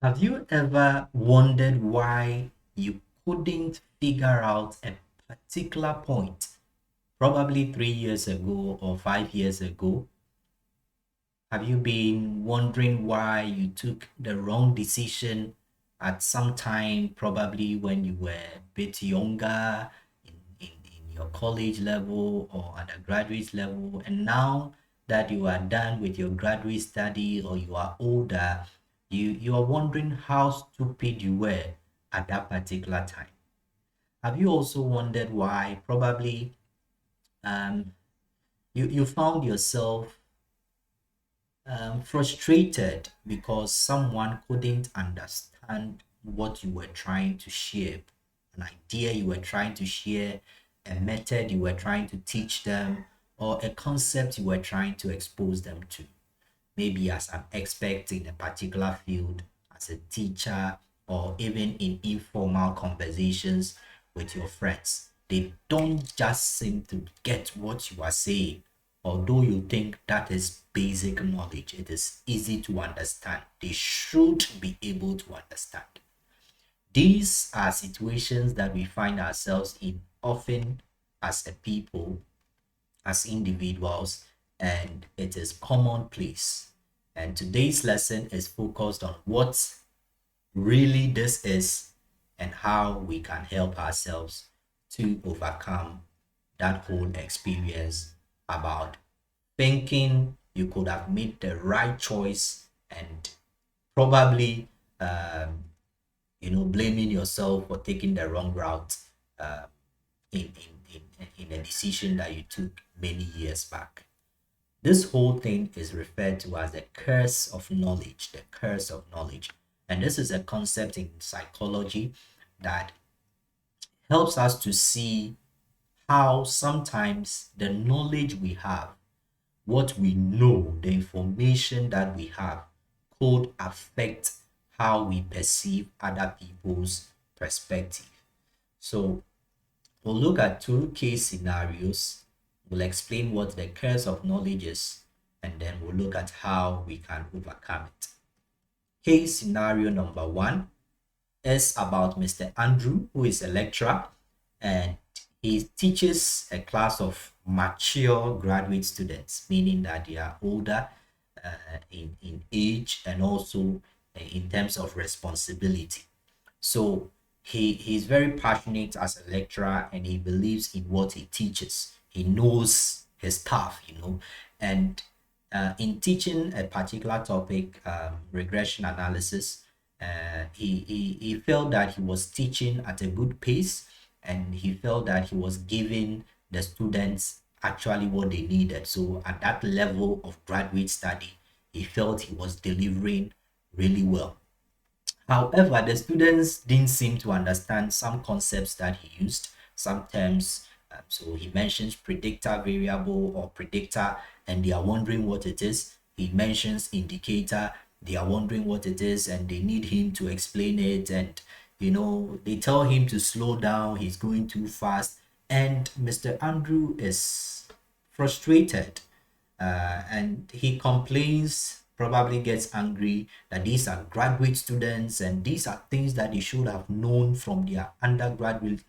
Have you ever wondered why you couldn't figure out a particular point, probably 3 years ago or 5 years ago? Have you been wondering why you took the wrong decision at some time, probably when you were a bit younger in your college level or undergraduate level, and now that you are done with your graduate study or you are older, you are wondering how stupid you were at that particular time? Have you also wondered why probably um, you found yourself frustrated because someone couldn't understand what you were trying to share, an idea you were trying to share, a method you were trying to teach them, or a concept you were trying to expose them to? Maybe as an expert in a particular field, as a teacher, or even in informal conversations with your friends. They don't just seem to get what you are saying. Although you think that is basic knowledge, it is easy to understand. They should be able to understand. These are situations that we find ourselves in often as a people, as individuals, and it is commonplace. And today's lesson is focused on what really this is and how we can help ourselves to overcome that whole experience about thinking you could have made the right choice and probably um, blaming yourself for taking the wrong route uh, in a decision that you took many years back. This whole thing is referred to as the curse of knowledge, the curse of knowledge. And this is a concept in psychology that helps us to see how sometimes the knowledge we have, what we know, the information that we have, could affect how we perceive other people's perspective. So we'll look at two case scenarios. We'll explain what the curse of knowledge is, and then we'll look at how we can overcome it. Case scenario number one is about Mr. Andrew, who is a lecturer, and he teaches a class of mature graduate students, meaning that they are older in age and also in terms of responsibility. So he's very passionate as a lecturer and he believes in what he teaches. He knows his stuff. And in teaching a particular topic, regression analysis, he felt that he was teaching at a good pace and he felt that he was giving the students actually what they needed. So at that level of graduate study, he felt he was delivering really well. However, the students didn't seem to understand some concepts that he used, some terms. So he mentions predictor variable or predictor, and they are wondering what it is. He mentions indicator, they are wondering what it is, and they need him to explain it. And they tell him to slow down, he's going too fast. And Mr. Andrew is frustrated and he complains, probably gets angry that these are graduate students and these are things that they should have known from their undergraduate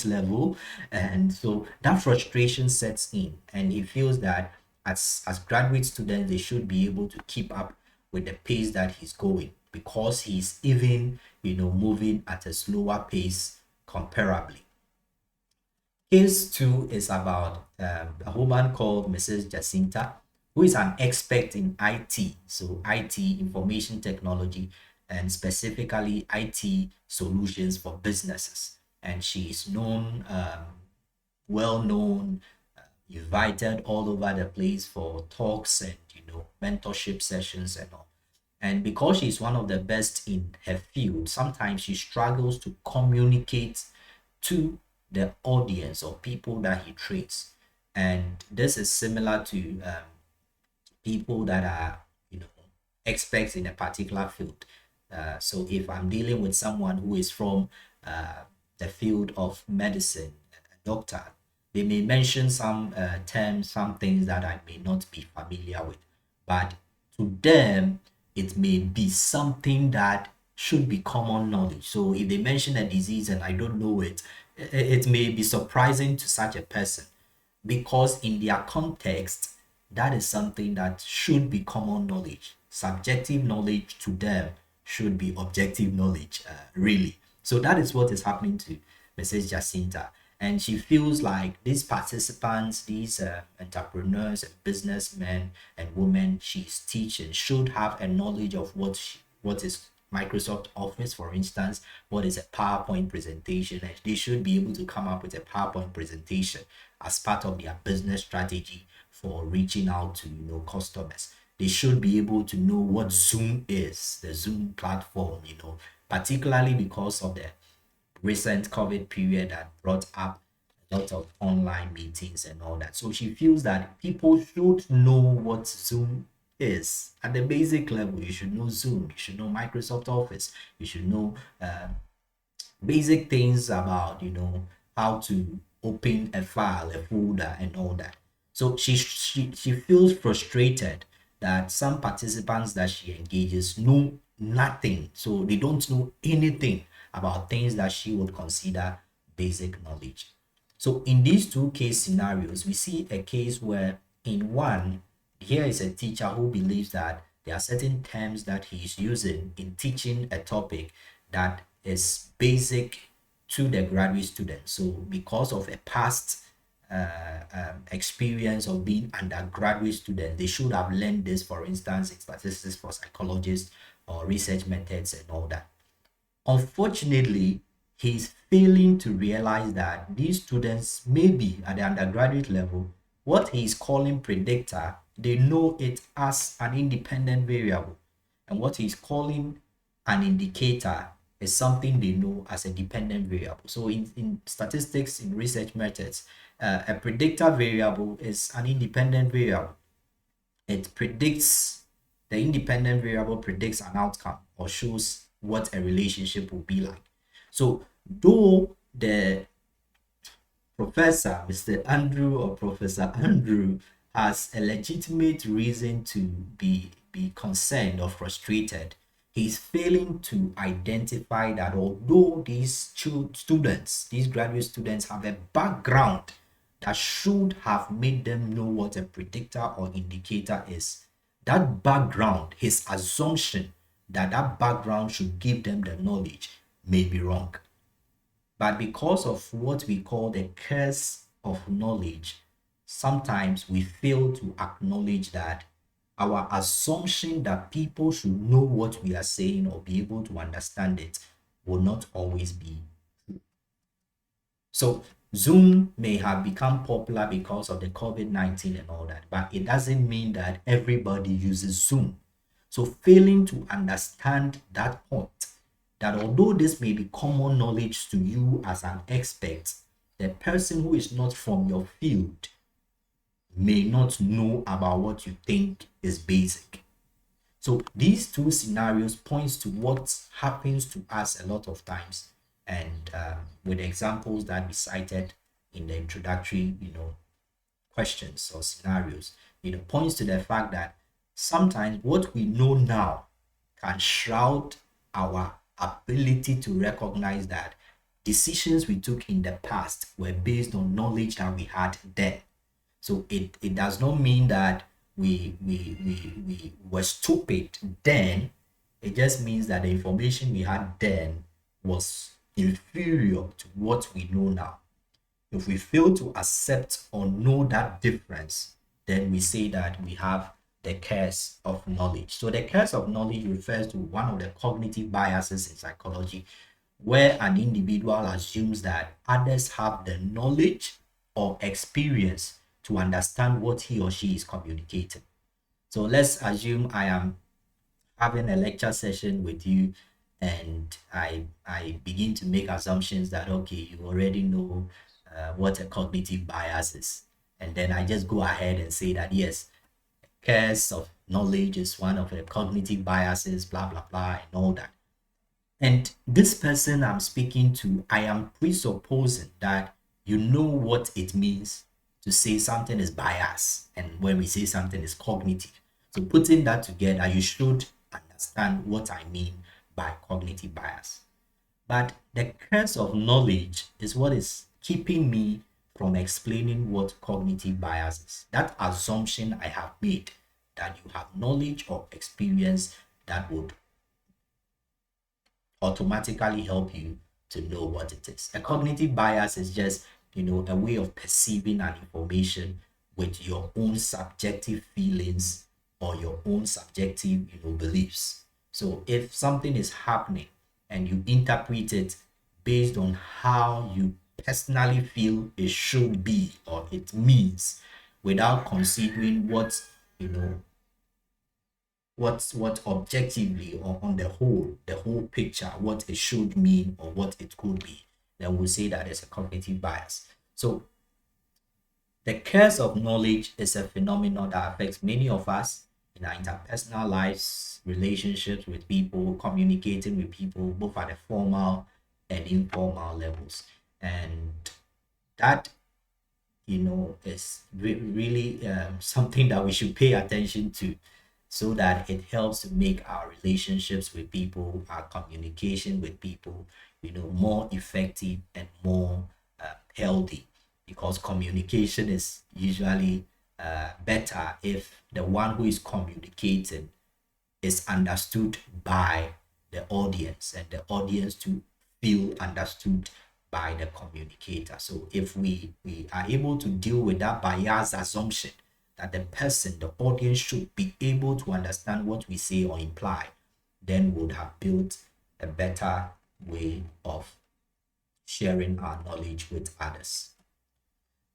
level. And so that frustration sets in and he feels that as graduate students they should be able to keep up with the pace that he's going, because he's even moving at a slower pace comparably. Case two is about a woman called Mrs. Jacinta, who is an expert in IT, so IT, information technology, and specifically IT solutions for businesses. And she is known, well known, invited all over the place for talks and mentorship sessions and all. And because she's one of the best in her field, sometimes she struggles to communicate to the audience or people that he trains. And this is similar to people that are, experts in a particular field. So if I'm dealing with someone who is from the field of medicine, a doctor, they may mention some terms, some things that I may not be familiar with. But to them, it may be something that should be common knowledge. So if they mention a disease and I don't know it, it may be surprising to such a person, because in their context, that is something that should be common knowledge. Subjective knowledge to them should be objective knowledge, really. So that is what is happening to Mrs. Jacinta. And she feels like these participants, these entrepreneurs and businessmen and women she's teaching should have a knowledge of what is Microsoft Office, for instance, what is a PowerPoint presentation, and they should be able to come up with a PowerPoint presentation as part of their business strategy for reaching out to customers. They should be able to know what Zoom is, the Zoom platform, particularly because of the recent COVID period that brought up a lot of online meetings and all that. So she feels that people should know what Zoom is at the basic level. You should know Zoom, you should know Microsoft Office, you should know basic things about how to open a file, a folder, and all that. So she feels frustrated that some participants that she engages know nothing, so they don't know anything about things that she would consider basic knowledge. So in these two case scenarios, we see a case where in one, here is a teacher who believes that there are certain terms that he is using in teaching a topic that is basic to the graduate student. So because of a past experience of being undergraduate student, they should have learned this, for instance, in statistics for psychologists or research methods and all that. Unfortunately, he's failing to realize that these students, maybe at the undergraduate level, what he's calling predictor, they know it as an independent variable. And what he's calling an indicator is something they know as a dependent variable. So in statistics, in research methods, a predictor variable is an independent variable. It predicts, the independent variable predicts an outcome or shows what a relationship will be like. So though the Professor Mr. Andrew or Professor Andrew has a legitimate reason to be concerned or frustrated, he's failing to identify that although these students, these graduate students, have a background that should have made them know what a predictor or indicator is, that background, his assumption that that background should give them the knowledge, may be wrong. But because of what we call the curse of knowledge, sometimes we fail to acknowledge that our assumption that people should know what we are saying or be able to understand it will not always be true. So Zoom may have become popular because of the COVID-19 and all that, but it doesn't mean that everybody uses Zoom. So failing to understand that point, that although this may be common knowledge to you as an expert, the person who is not from your field may not know about what you think is basic. So these two scenarios points to what happens to us a lot of times, and with examples that we cited in the introductory, questions or scenarios, points to the fact that sometimes what we know now can shroud our ability to recognize that decisions we took in the past were based on knowledge that we had then. So it does not mean that we were stupid then. It just means that the information we had then was inferior to what we know now. If we fail to accept or know that difference, then we say that we have the curse of knowledge. So the curse of knowledge refers to one of the cognitive biases in psychology, where an individual assumes that others have the knowledge or experience to understand what he or she is communicating. So let's assume I am having a lecture session with you, and I begin to make assumptions that okay, you already know what a cognitive bias is, and then I just go ahead and say that yes, curse of knowledge is one of the cognitive biases, blah blah blah, and all that. And this person I'm speaking to, I am presupposing that you know what it means to say something is bias, and when we say something is cognitive. So putting that together, you should understand what I mean by cognitive bias. But the curse of knowledge is what is keeping me from explaining what cognitive bias is. That assumption I have made that you have knowledge or experience that would automatically help you to know what it is. A cognitive bias is just, a way of perceiving an information with your own subjective feelings or your own subjective, beliefs. So if something is happening and you interpret it based on how you personally feel it should be or it means without considering what objectively or on the whole picture, what it should mean or what it could be, then we'll say that it's a cognitive bias. So the curse of knowledge is a phenomenon that affects many of us in our interpersonal lives, relationships with people, communicating with people, both at the formal and informal levels. And that, is really something that we should pay attention to so that it helps to make our relationships with people, our communication with people, more effective and more healthy. Because communication is usually better if the one who is communicating is understood by the audience and the audience to feel understood by the communicator. So if we are able to deal with that bias assumption that the person, the audience should be able to understand what we say or imply, then we would have built a better way of sharing our knowledge with others.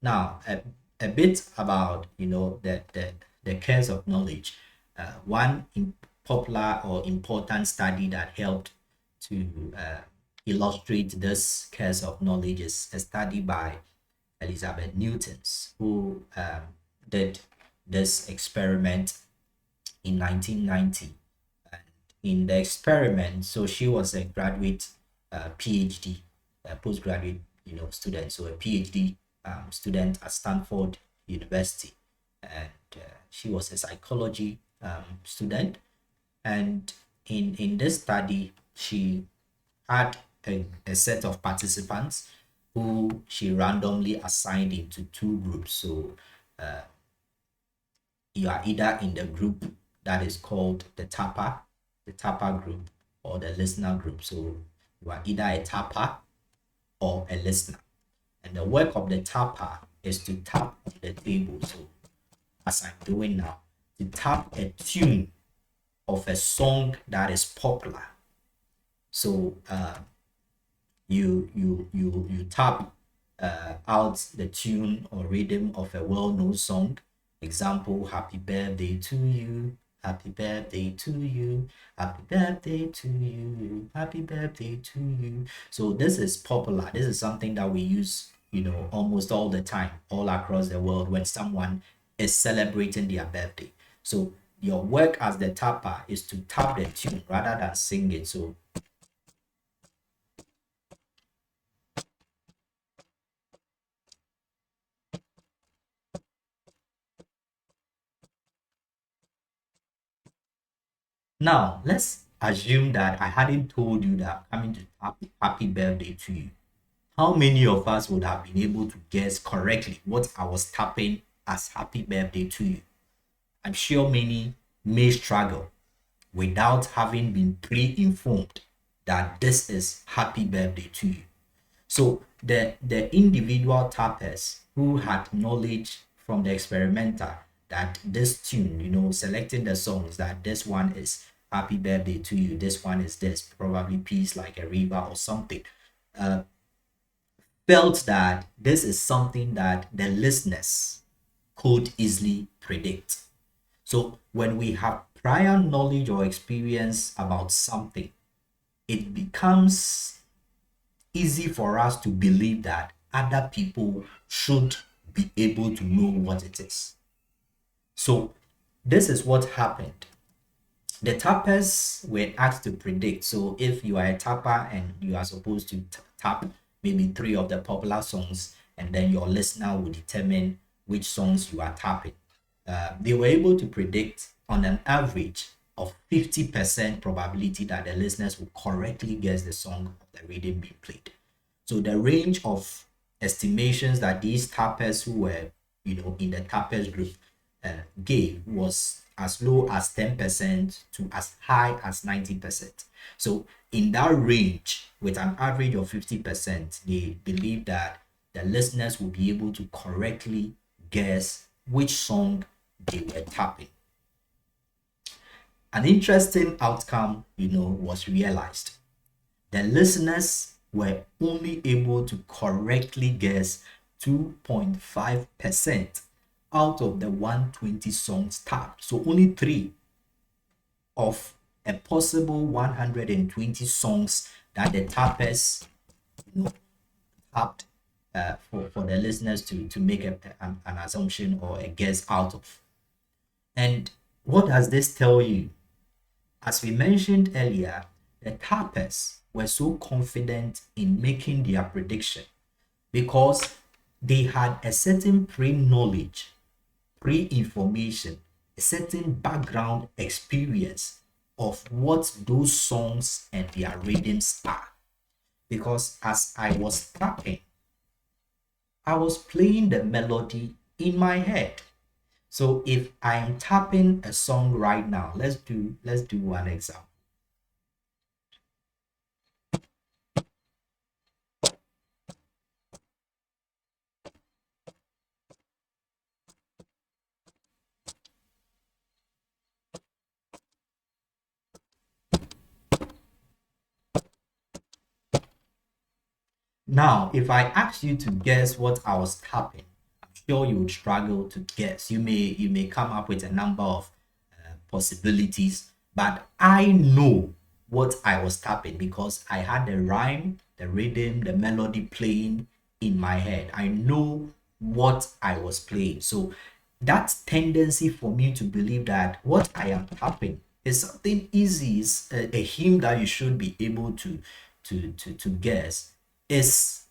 Now, a bit about the curse of knowledge. One popular or important study that helped to illustrate this curse of knowledge is a study by Elizabeth Newton's, who did this experiment in 1990. And in the experiment, so she was a graduate PhD, postgraduate, student, so a PhD student at Stanford University, and she was a psychology student. And in this study, she had a set of participants who she randomly assigned into two groups. So you are either in the group that is called the tapper group, or the listener group. So you are either a tapper or a listener. And the work of the tapper is to tap on the table. So as I'm doing now, to tap a tune of a song that is popular. So you tap out the tune or rhythm of a well-known song. Example: happy birthday to you, happy birthday to you, happy birthday to you, happy birthday to you. So this is popular. This is something that we use, almost all the time, all across the world when someone is celebrating their birthday. So your work as the tapper is to tap the tune rather than sing it. So now, let's assume that I hadn't told you that I'm coming to tap happy birthday to you. How many of us would have been able to guess correctly what I was tapping as happy birthday to you? I'm sure many may struggle without having been pre-informed that this is happy birthday to you. So the individual tappers who had knowledge from the experimenter that this tune, selecting the songs that this one is happy birthday to you, this one is this, probably peace like a river or something, felt that this is something that the listeners could easily predict. So when we have prior knowledge or experience about something, it becomes easy for us to believe that other people should be able to know what it is. So this is what happened. The tappers were asked to predict. So if you are a tapper and you are supposed to tap maybe three of the popular songs, and then your listener will determine which songs you are tapping. They were able to predict on an average of 50% probability that the listeners will correctly guess the song of the rhythm being played. So the range of estimations that these tappers who were, in the tappers group gave was as low as 10% to as high as 90%. So in that range, with an average of 50%, they believe that the listeners will be able to correctly guess which song they were tapping. An interesting outcome, was realized. The listeners were only able to correctly guess 2.5% out of the 120 songs tapped. So only three of a possible 120 songs that the tappers, tapped for the listeners to make an assumption or a guess out of. And what does this tell you? As we mentioned earlier, the tappers were so confident in making their prediction because they had a certain pre-knowledge, pre-information, a certain background experience of what those songs and their rhythms are. Because as I was tapping, I was playing the melody in my head. So if I am tapping a song right now, let's do one example. Now, if I ask you to guess what I was tapping, I'm sure you would struggle to guess. You may come up with a number of possibilities, but I know what I was tapping because I had the rhyme, the rhythm, the melody playing in my head. I know what I was playing. So that tendency for me to believe that what I am tapping is something easy, is a hymn that you should be able to guess, is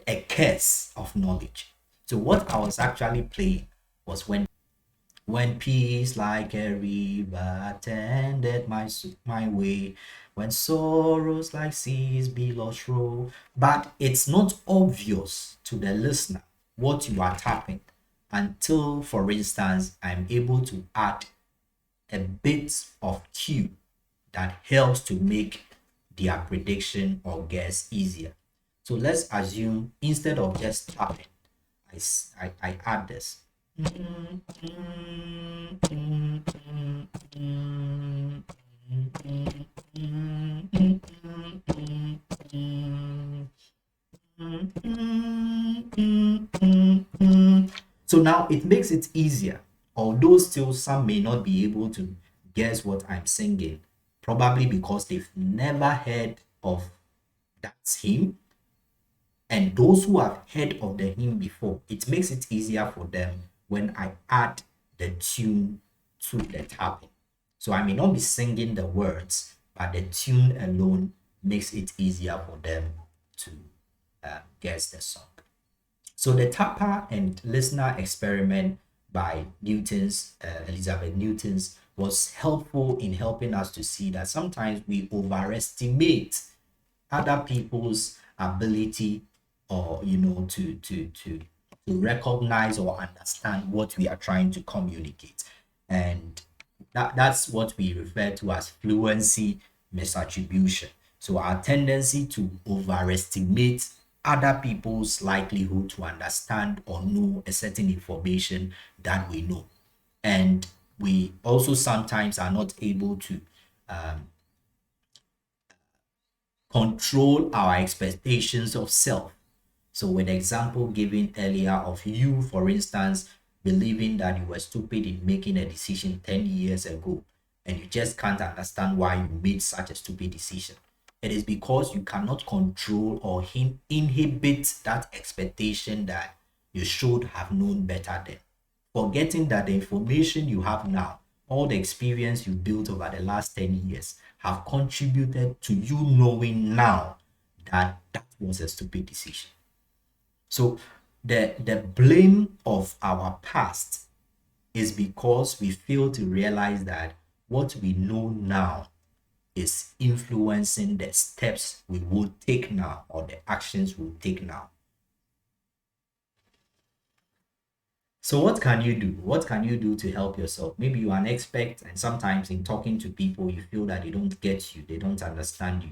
a curse of knowledge. So what I was actually playing was when peace like a river attended my way, when sorrows like seas billows roll. But it's not obvious to the listener what you are tapping until, for instance, I'm able to add a bit of cue that helps to make their prediction or guess easier. So let's assume instead of just tapping, I add this. So now it makes it easier, although still some may not be able to guess what I'm singing, probably because they've never heard of that hymn. And those who have heard of the hymn before, it makes it easier for them when I add the tune to the tapping. So I may not be singing the words, but the tune alone makes it easier for them to guess the song. So the tapper and listener experiment by Elizabeth Newton's was helpful in helping us to see that sometimes we overestimate other people's ability, or to recognize or understand what we are trying to communicate. And that's what we refer to as fluency misattribution. So our tendency to overestimate other people's likelihood to understand or know a certain information that we know. And we also sometimes are not able to control our expectations of self. So, with the example given earlier of you, for instance, believing that you were stupid in making a decision 10 years ago, and you just can't understand why you made such a stupid decision. It is because you cannot control or inhibit that expectation that you should have known better then. Forgetting that the information you have now, all the experience you built over the last 10 years, have contributed to you knowing now that that was a stupid decision. So the blame of our past is because we fail to realize that what we know now is influencing the steps we will take now or the actions we'll take now. So what can you do? What can you do to help yourself? Maybe you are an expert, and sometimes in talking to people, you feel that they don't get you, they don't understand you.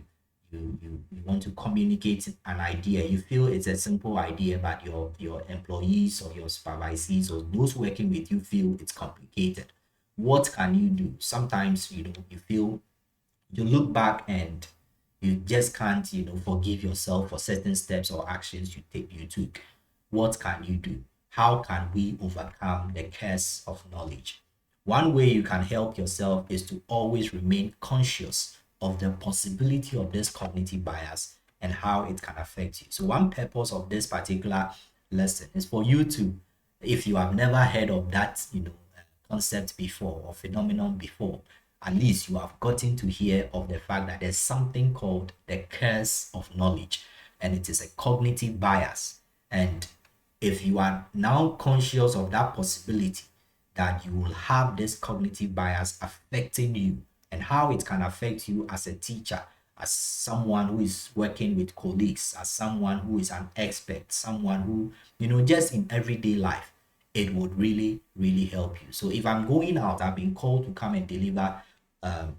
You want to communicate an idea. You feel it's a simple idea, but your employees or your supervisees or those working with you feel it's complicated. What can you do? Sometimes you feel you look back and you just can't forgive yourself for certain steps or actions you took. What can you do? How can we overcome the curse of knowledge? One way you can help yourself is to always remain conscious of the possibility of this cognitive bias and how it can affect you. So one purpose of this particular lesson is for you to, if you have never heard of that concept before or phenomenon before, at least you have gotten to hear of the fact that there's something called the curse of knowledge, and it is a cognitive bias. And if you are now conscious of that possibility that you will have this cognitive bias affecting you and how it can affect you as a teacher, as someone who is working with colleagues, as someone who is an expert, someone who, just in everyday life, it would really, really help you. So if I'm going out, I've been called to come and deliver um,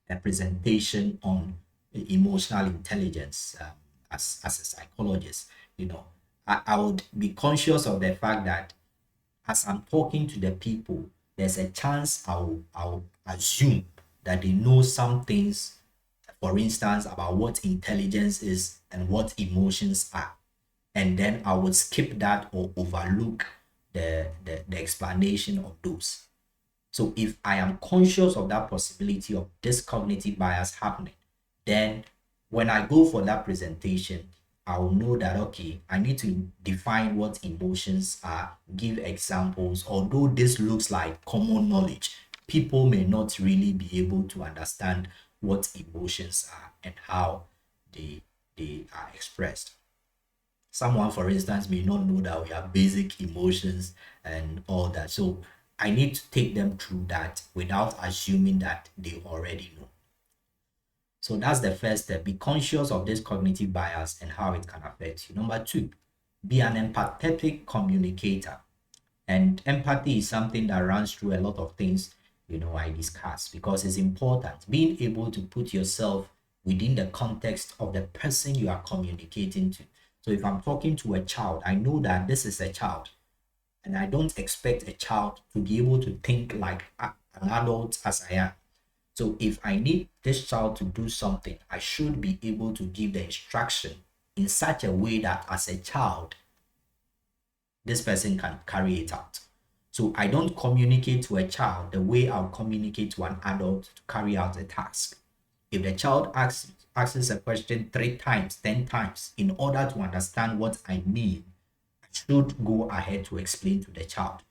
a presentation on emotional intelligence as a psychologist. I would be conscious of the fact that as I'm talking to the people, there's a chance I'll assume that they know some things, for instance, about what intelligence is and what emotions are. And then I would skip that or overlook the explanation of those. So if I am conscious of that possibility of this cognitive bias happening, then when I go for that presentation, I will know that, okay, I need to define what emotions are, give examples. Although this looks like common knowledge, people may not really be able to understand what emotions are and how they are expressed. Someone, for instance, may not know that we have basic emotions and all that. So I need to take them through that without assuming that they already know. So that's the first step. Be conscious of this cognitive bias and how it can affect you. Number two, be an empathetic communicator. And empathy is something that runs through a lot of things, I discuss because it's important. Being able to put yourself within the context of the person you are communicating to. So if I'm talking to a child, I know that this is a child, and I don't expect a child to be able to think like an adult as I am. So if I need this child to do something, I should be able to give the instruction in such a way that as a child, this person can carry it out. So I don't communicate to a child the way I'll communicate to an adult to carry out a task. If the child asks a question 3 times, 10 times, in order to understand what I mean, I should go ahead to explain to the child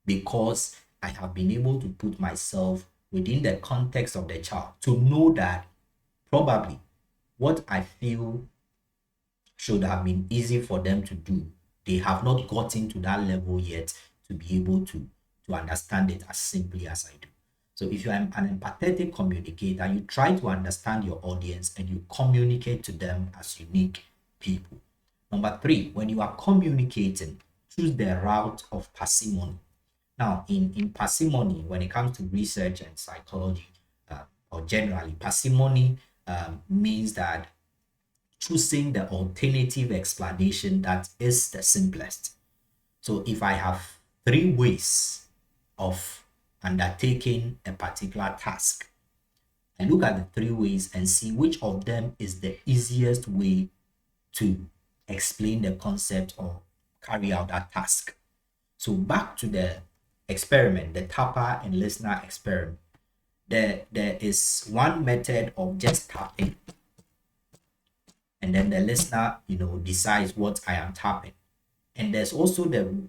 because I have been able to put myself within the context of the child to know that probably what I feel should have been easy for them to do. They have not gotten to that level yet to be able to understand it as simply as I do. So if you are an empathetic communicator, you try to understand your audience and you communicate to them as unique people. Number three, when you are communicating, choose the route of parsimony. Now, in parsimony, when it comes to research and psychology, or generally, parsimony means that choosing the alternative explanation that is the simplest. So if I have 3 ways of undertaking a particular task, I look at the 3 ways and see which of them is the easiest way to explain the concept or carry out that task. So back to the experiment, the tapper and listener experiment. There is one method of just tapping, and then the listener, decides what I am tapping. And there's also the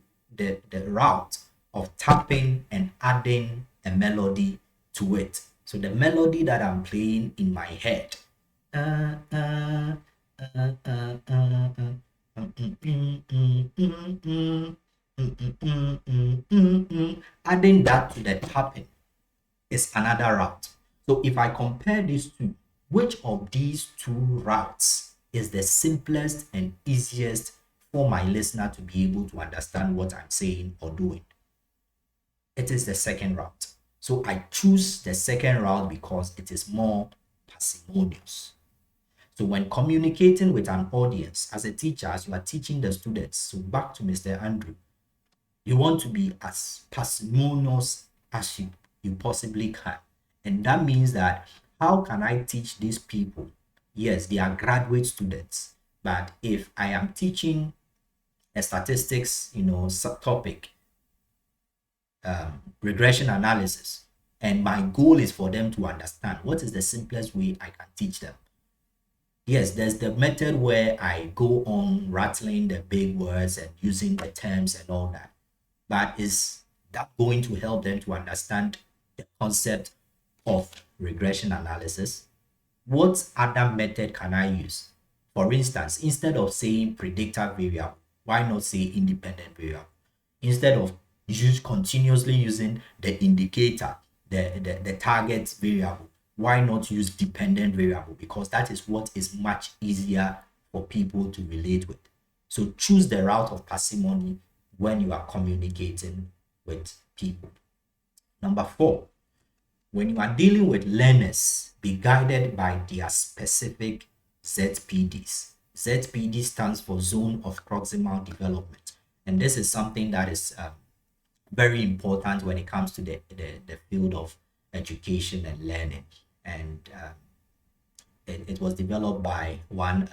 route of tapping and adding a melody to it. So the melody that I'm playing in my head, adding that to the tapping is another route. So if I compare these two, which of these two routes is the simplest and easiest for my listener to be able to understand what I'm saying or doing? It is the second route. So I choose the second route because it is more parsimonious. So when communicating with an audience as a teacher, as you are teaching the students, so back to Mr. Andrew, you want to be as parsimonious as you possibly can. And that means that how can I teach these people? Yes, they are graduate students, but if I am teaching a statistics, subtopic, regression analysis, and my goal is for them to understand what is the simplest way I can teach them. Yes, there's the method where I go on rattling the big words and using the terms and all that. But is that going to help them to understand the concept of regression analysis? What other method can I use? For instance, instead of saying predictor variable, why not say independent variable? Instead of continuously using the indicator, the target variable, why not use dependent variable? Because that is what is much easier for people to relate with. So choose the route of parsimony when you are communicating with people. Number 4, when you are dealing with learners, be guided by their specific ZPDs. ZPD stands for Zone of Proximal Development. And this is something that is very important when it comes to the field of education and learning. And it was developed by one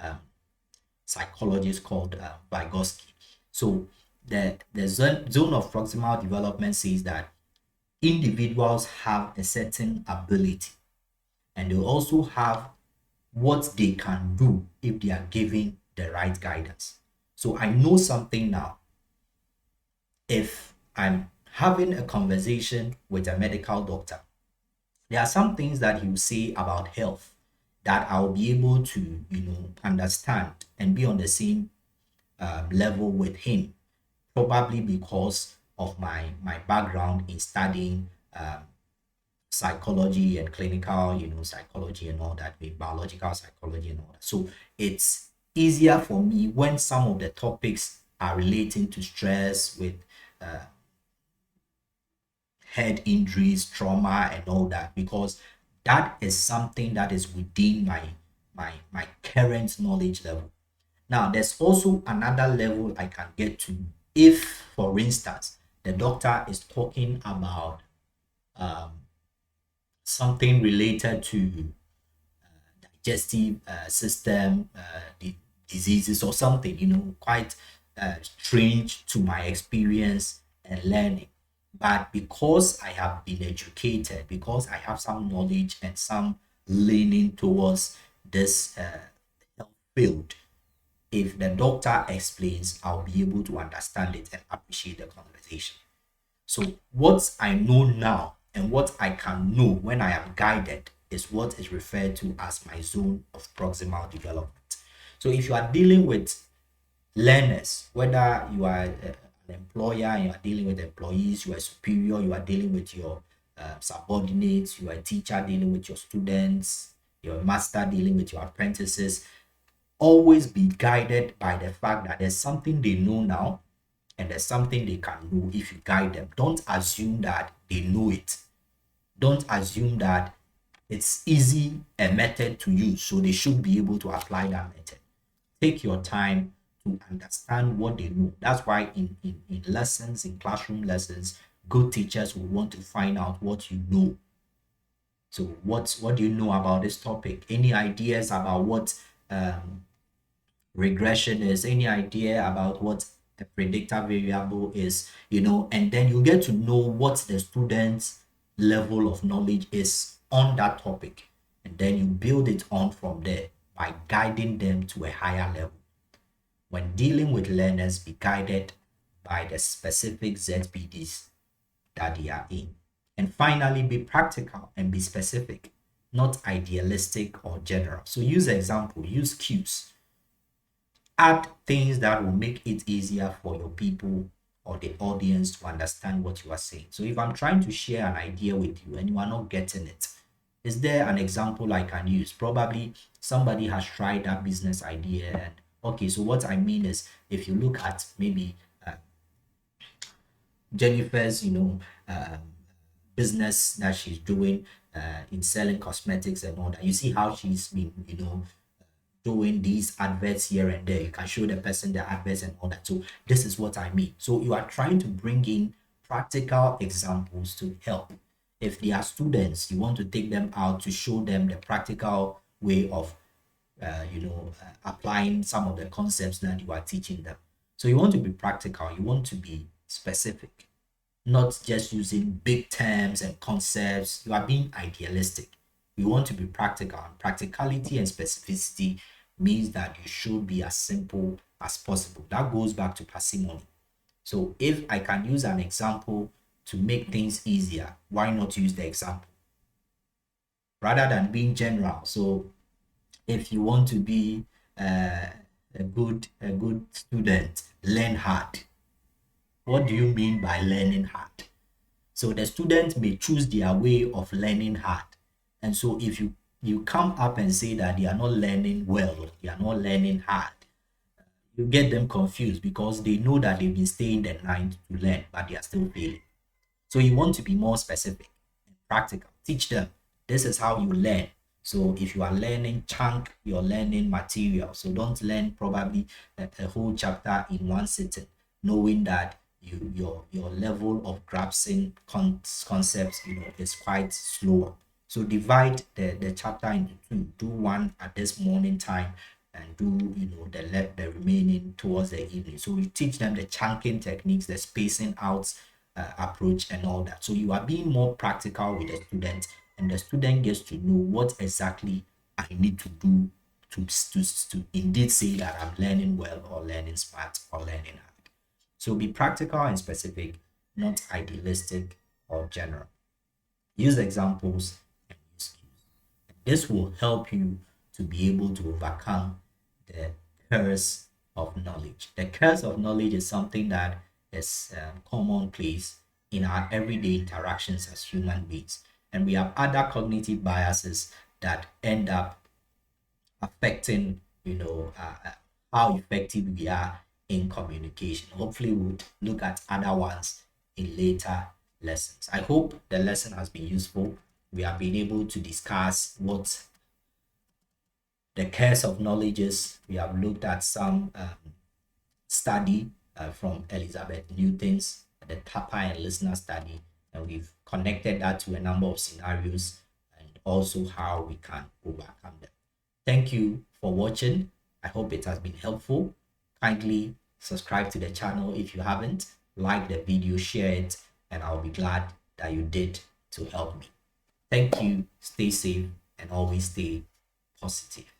psychologist called Vygotsky. So the zone of proximal development says that individuals have a certain ability and they also have what they can do if they are given the right guidance. So I know something now. If I'm having a conversation with a medical doctor, there are some things that he will say about health that I'll be able to, understand and be on the same level with him, probably because of my background in studying psychology and clinical, psychology and all that, with biological psychology and all that. So it's easier for me when some of the topics are relating to stress with head injuries, trauma, and all that, because that is something that is within my current knowledge level. Now, there's also another level I can get to if, for instance, the doctor is talking about something related to digestive system diseases or something, quite strange to my experience and learning. But because I have been educated, because I have some knowledge and some leaning towards this health field, if the doctor explains, I'll be able to understand it and appreciate the conversation. So what I know now and what I can know when I am guided is what is referred to as my zone of proximal development. So if you are dealing with learners, whether you are an employer, you are dealing with employees, you are superior, you are dealing with your subordinates, you are a teacher dealing with your students, you're a master dealing with your apprentices, always be guided by the fact that there's something they know now and there's something they can do if you guide them. Don't assume that they know it. Don't assume that it's easy a method to use, so they should be able to apply that method. Take your time to understand what they know. That's why in lessons, in classroom lessons, good teachers will want to find out what you know. So what do you know about this topic? Any ideas about what regression is, any idea about what a predictor variable is, and then you get to know what the student's level of knowledge is on that topic. And then you build it on from there by guiding them to a higher level. When dealing with learners, be guided by the specific ZPDs that they are in. And finally, be practical and be specific, not idealistic or general. So use example, use cues, add things that will make it easier for your people or the audience to understand what you are saying. So if I'm trying to share an idea with you and you are not getting it, is there an example I can use? Probably somebody has tried that business idea. And okay, so what I mean is, if you look at maybe Jennifer's, business that she's doing in selling cosmetics and all that, you see how she's been, doing these adverts here and there. You can show the person the adverts and all that. So this is what I mean. So you are trying to bring in practical examples to help. If they are students, you want to take them out to show them the practical way of applying some of the concepts that you are teaching them. So you want to be practical, you want to be specific, not just using big terms and concepts. You are being idealistic. You want to be practical. And practicality and specificity means that you should be as simple as possible. That goes back to parsimony. So if I can use an example to make things easier, why not use the example rather than being general? So if you want to be a good student, learn hard. What do you mean by learning hard? So the student may choose their way of learning hard. And so if you come up and say that they are not learning well, they are not learning hard, you get them confused because they know that they've been staying the night to learn, but they are still failing. So you want to be more specific and practical. Teach them this is how you learn. So if you are learning chunk, you're learning material. So don't learn probably a whole chapter in one sitting, knowing that your level of grasping concepts is quite slower. So divide the chapter into two. Do one at this morning time and do the remaining towards the evening. So you teach them the chunking techniques, the spacing out approach and all that. So you are being more practical with the student, and the student gets to know what exactly I need to do to indeed say that I'm learning well or learning smart or learning hard. So be practical and specific, not idealistic or general. Use examples and use cues. This will help you to be able to overcome the curse of knowledge. The curse of knowledge is something that is commonplace in our everyday interactions as human beings. And we have other cognitive biases that end up affecting, how effective we are in communication. Hopefully, we'll look at other ones in later lessons. I hope the lesson has been useful. We have been able to discuss what the curse of knowledge is. We have looked at some study from Elizabeth Newton's the Tapper and Listener study, and we've connected that to a number of scenarios and also how we can overcome them. Thank you for watching. I hope it has been helpful. Kindly subscribe to the channel if you haven't, like the video, share it, and I'll be glad that you did to help me. Thank you, stay safe, and always stay positive.